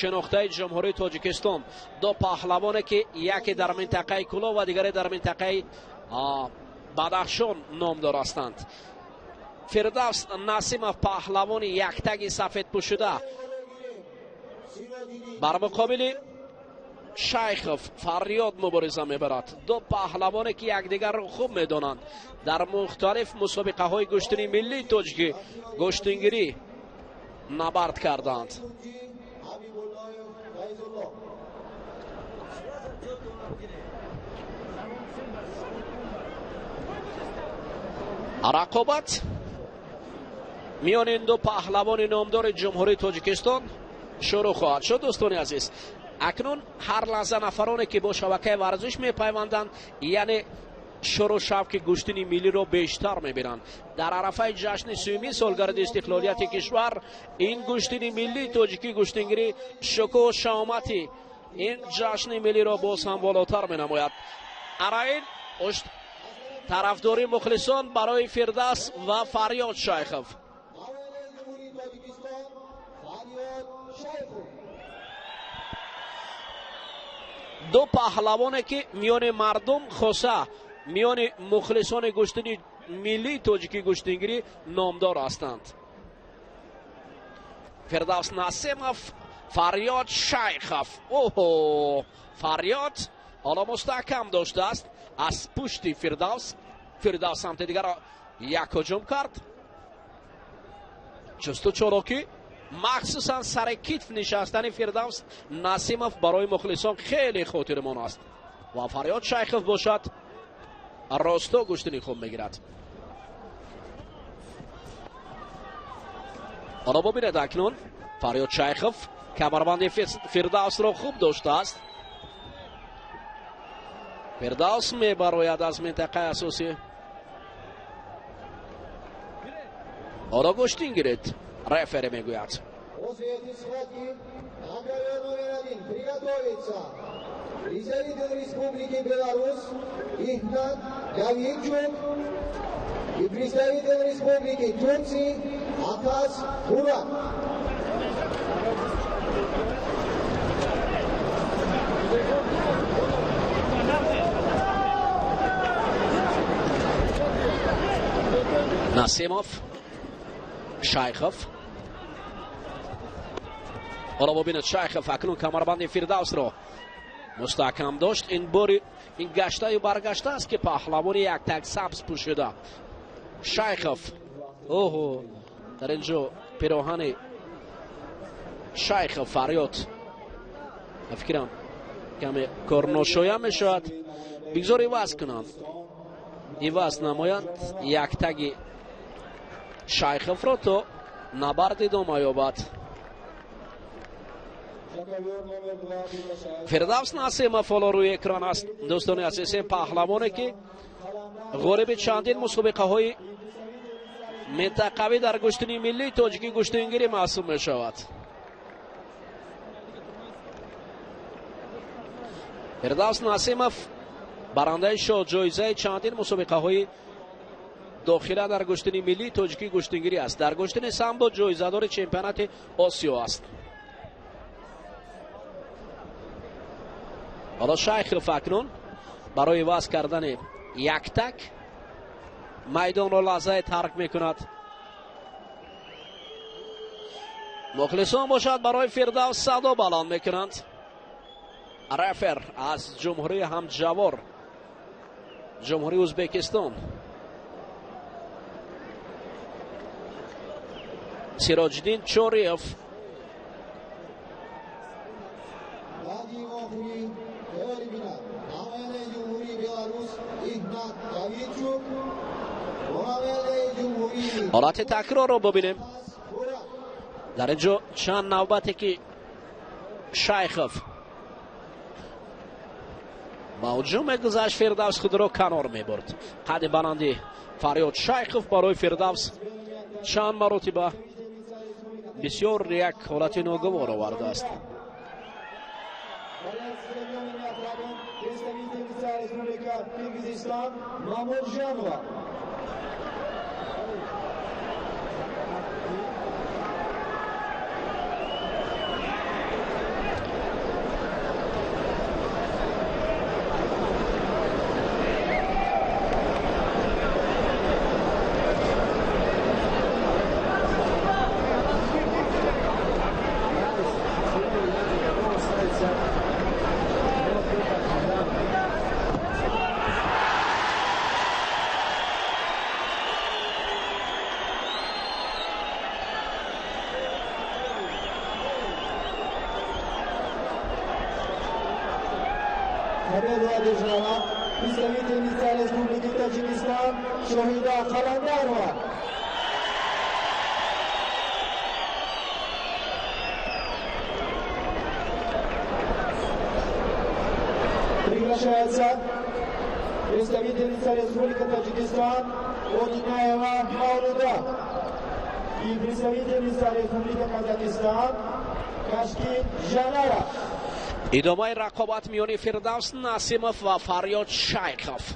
شناخته جمهوری تاجیکستان. دو پهلوانی که یکی در منطقه کولا و دیگری در منطقه بدخشان نامدار هستند. فردوس نسیمов پهلوان یکتگ سفید پوشیده بر مقابل شیخов فریاد مبارزه میبرد. دو پهلوانی که یکدیگر را خوب میدانند. در مختلف مسابقه های گشتنی ملی تاجیکی گشتنگیری نبرد کردند. رقابت میان این دو پهلوان نامدار جمهوری تاجیکستان شروع خواهد شد. دوستان عزیز، اکنون هر لحظه نفرانی که با شبکه ورزش میپیوندند یعنی شروع شوق گشتنی ملی رو بیشتر میبینند. در عرفه جشن 30 سالگرد استقلالیت کشور این گشتنی ملی تاجیکی گشتنگیری شکوه و شامتی این جشن ملی را باز هم بالاتر مینماید. ارائین طرفداری مخلصان برای فردوس و فریاد شیخov. دو پهلوانی که میان مردم خاصه میان مخلصان گشتنی ملی تاجیکی گشتنگیری نامدار هستند. فردوس نسیمov فریاد شیخov. اوه، فریاد حالا مستحکم داشته است از پشت فردوس سمت دیگر یک هجوم کرد. جستو چالاکی مخصوصا سر کتف نشستن فردوس نسیمov برای مخلصان خیلی خاطرمان است و فریاد شیخov باشد راستا گشتنی خوب میگیرد. حالا ببینید اکنون فریاد شیخov کمربند فردوس را خوب داشته است. فردوس میبراید از منطقه اساسی. حالا گشتین گیرید. رفری میگوید Президент Республики Беларусь Игнат Давидчук и представитель Республики Турции Аказ Буран. نسیمov شیخov. حالا ببینید شیخov اکنون کمربند فردوس را مستحکم داشت. این باری این گشته و برگشته است که پهلوان یک تگ سبز پوشیده. شیخov اوه در اینجا پیراهن شیخov فریاد فکرم کمی کارناشایه می شود. بگذار ایواز کنند ایواز نمایند یک تگ شیخov را تا نبرد ادامه یابد. فردوس نسیمov حالا روی اکران است. دوستان عزیز، پهلوانی که غالب چندین مسابقه های منطقوی در گشتنی ملی تاجیکی گشتنگیری محسوب می شود. فردوس نسیمov برنده شد جایزه چندین مسابقه های داخله در گشتنی ملی تاجیکی گشتنگیری است. در گشتن سامبو جایزه دار چمپیونات آسیا است. حالا شیخov اکنون برای وصل کردن یک تک میدان را لحظه ترک میکند. مخلصان باشد برای فردوس صدا بلند میکنند. رفر از جمهوری همجوار جمهوری ازبکستان سیراجدین چوریف. حالت تکرار رو ببینیم. در اینجا چند نوبتی که شیخov با هجوم گذشت فردوس خود را کنار میبرد. قد بلندی فریاد شیخov برای فردوس چند مرتبه بسیار یک حالت ناگوار آورده است. همه دادشاه представитель Республики Таджикистан Шохида Халандарова. Приглашается представительница Республики Таджикистан Одинаева Маулуда и представительница Республики Казахстан Кашки Жанара. ادامه رقابت میان فردوس نسیمов و فریاد شیخов.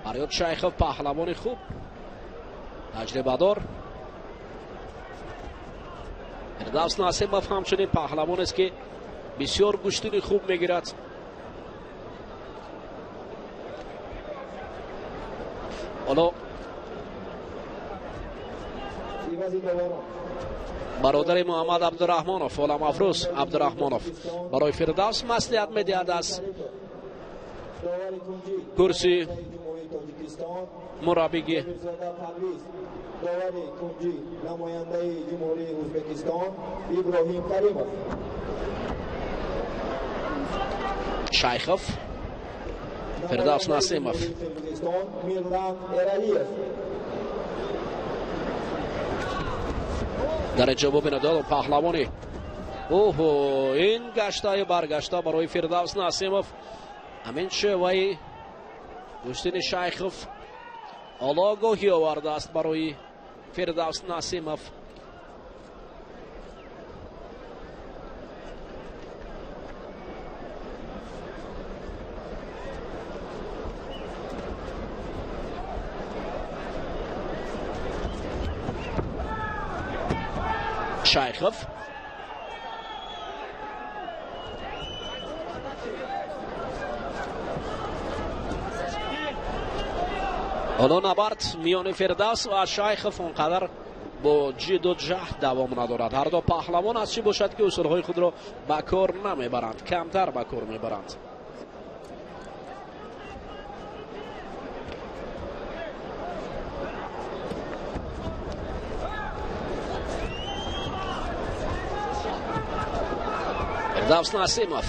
فریاد شیخov پهلوان خوب، تجربه دار. فردوس نسیمov همچنین پهلوان است که بسیار گشتن خوب میگیرد. حالا برادر محمد عبدالرحمانوف غلام افروز عبدالرحمانوف برای فردوس مصلحت میدهد از کرسی مربیگی. شیخov فردوس نسیمov. در جواب نداد پهلوانی. اوه این گشتای برگشته برای فردوس نسیمov. همین شوی گشتن شیخov آگاهی آورده است برای فردوس نسیمov. شیخov حالا نبرد میان فردوس و شیخov اونقدر با جد و جهد دوام ندارد. هر دو پهلوان از چی باشد که اصولهای خود را به کار نمیبرند، کمتر به کار میبرند. فردوس نسیمov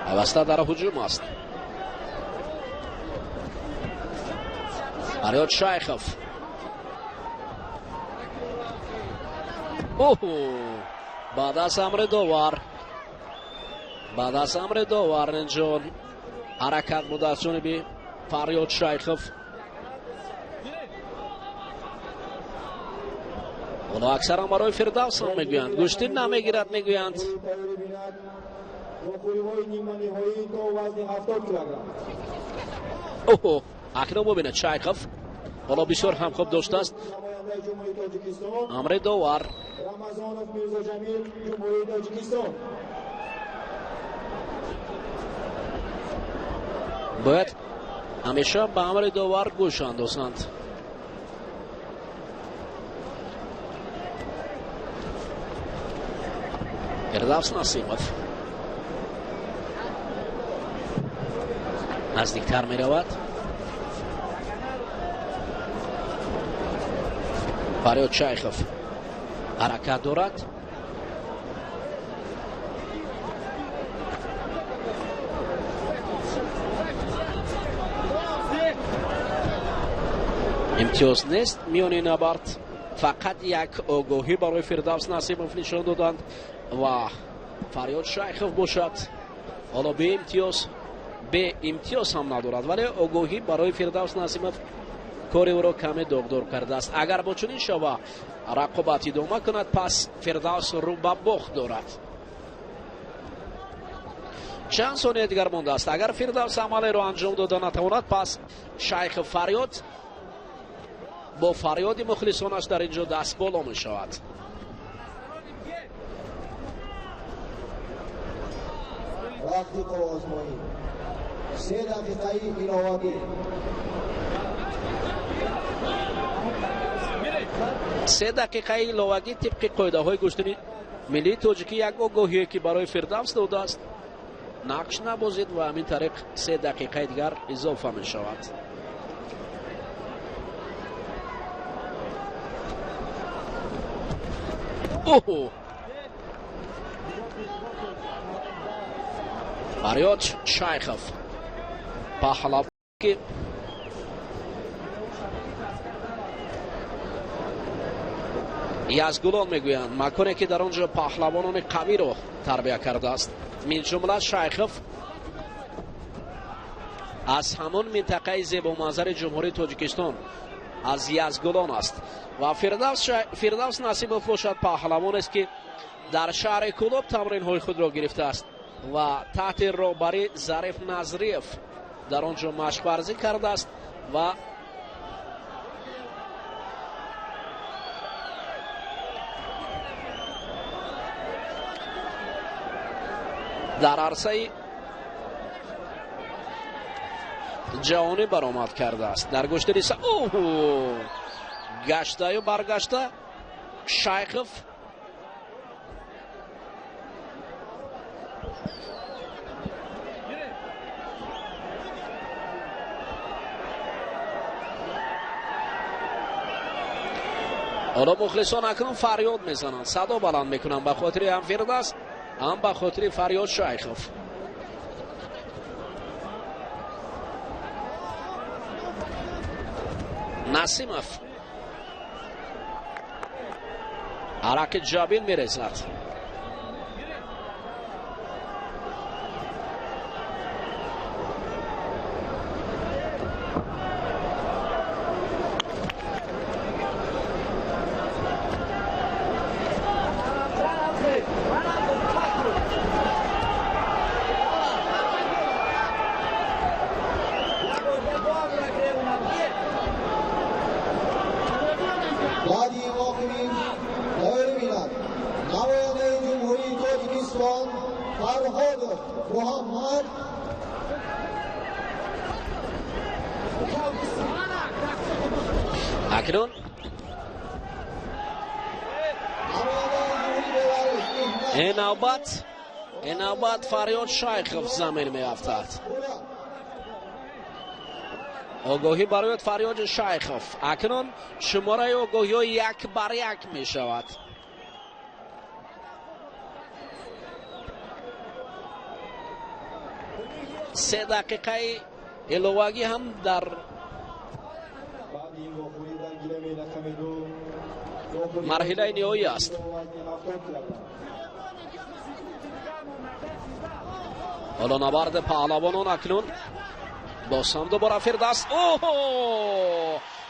وابسته در هجوم است. فریاد شیخov اوه بعد از امر داور اینجا حرکت بود از جانب فریاد شیخov. اونا اکثرا برای فردوس هم میگویند گشتن نمیگیرد، میگویند اوه اکنون ببینید شیخov حالا بسیار هم خوب داشته است. امر داور باید همیشه به امر داور گوش اندازند. فردوس نسیمov نزدیکتر می رود. فریاد شیخov حرکت دارد. امتیاز نیست میان نبرد، فقط یک آگاهی برای فردوس نسیمov نشان دادند و فریاد شیخov باشد حالا به امتیاز هم ندارد، ولی آگاهی برای فردوس نسیمov کاری او را کمی داغدار کرده است. اگر با چنین شوه رقابت ادامه کند پس فردوس رو به باخت دارد. چند ثانیه دیگر مانده است. اگر فردوس عملی را انجام داده نتواند پس شیخ فریاد با فریاد مخلصانش در اینجا دست بالا می شود. وقتی که آزمایی 3 دقیقه ایلاوگی 3 دقیقه ایلاوگی طبق قاعده های گشتن ملی تاجیکی یک آگاهی که برای فردوس داده است نقش نبازید و همین طریق 3 دقیقه دیگر اضافه می شود. اوه فریاد شایخوف پهلوان که یزگولان میگویند مکانی که در آنجا پهلوانان قوی رو تربیت کرده است. من جمله شایخوف از همون منطقه زیبا منظر جمهوری تاجیکستان از یزگولان است و فردوس نصیبوف باشد پهلوان است که در شهر کلوب تمرین های خود را گرفته است و تحت رهبری ظریف نظریف در آنجا مشق ورزی کرده است و در عرصه جهانی برآمد کرده است. در گشتری گشته و برگشته شایخوف حالا مخلصان اکنون فریاد میزنند، صدا بلند میکنند به خاطر هم فردوس هم به خاطر فریاد شایخوف. نسیموف عرق جابیل میرسد. بعدی واقعی دایر بیند نماینده جمهوری تاجیکستان فرهاد محمد اکنون این نوبت فریاد شایخوف زمین می افتد. آگاهی برای فریاد شایخوف. اکنون شماره آگاهی 1-1 می شود. سه دقیقه الواگی هم در مرحله نهایی است. حالا نبرد پهلوانان اکنون باز هم دوباره فردوس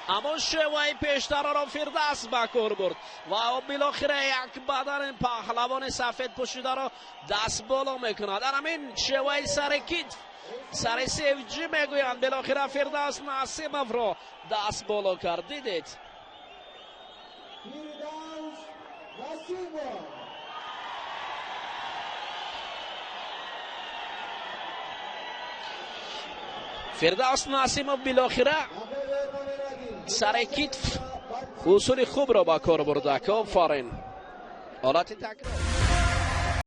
اما شوی پیشتر را فردوس به کار برد و بالاخره یک بدن پهلوان سفید پوشیده را دست بالا میکند. در همین شوی سر کتف سر سیوجی میگویند بالاخره فردوس نسیموف را دست بالا کرد. دیدید فردوس نسیموف بالاخره سر کتف اصول خوب را به کار برده که آفرین. حالت تکرار